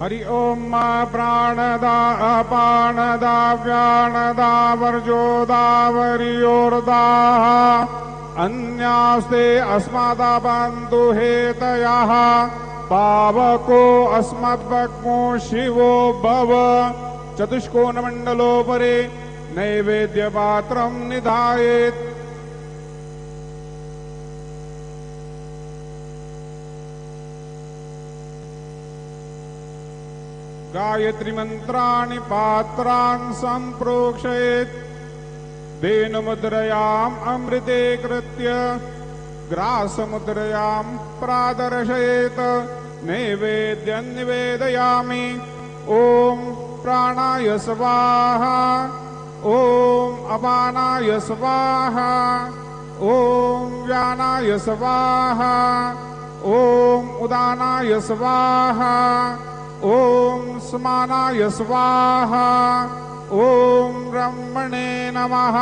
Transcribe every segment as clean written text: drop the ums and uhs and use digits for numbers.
हरि ओम प्राणदा अपानदा व्यानदा वर्जोदावर्योर्दाः अन्यास्ते अस्मदाबन्धु हेतयः पावको अस्मद्भग्मो शिवो भव। चतुष्कोणमण्डलोपरि नैवेद्यपात्रं निधायेत्। गायत्री मंत्राणि पात्रान् संप्रोक्षयेत्। धेनुमुद्रयाम् अमृते कृत्य ग्रासमुद्रयां प्रादर्शयेत्। नैवेद्यं निवेदयामि। ओम प्राणाय स्वाहा, ओम अपानाय स्वाहा, ओम व्यानाय स्वाहा, ओम उदानाय स्वाहा, ओम समानाय स्वाहा, ओम ब्रह्मणे नमः।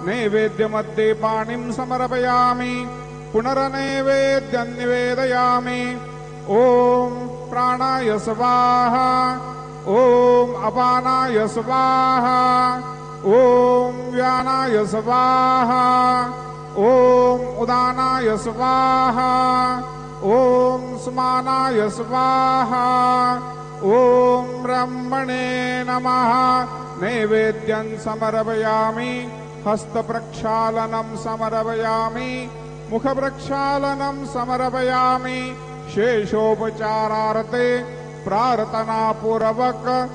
नैवेद्यमध्ये पाणिं समर्पयामि। पुनर्नैवेद्यं निवेदयामि। ओम प्राणाय स्वाहा, ओम अपानाय स्वाहा, ओम व्यानाय स्वाहा, ओम उदानाय स्वाहा, ओम समानाय स्वाहा, ओम ब्रह्मणे नमः। नैवेद्यं समर्पयामि। हस्तप्रक्षालनं समर्पयामि। मुखप्रक्षालनं समर्पयामि। शेषोपचारार्थे प्रार्थनापूर्वक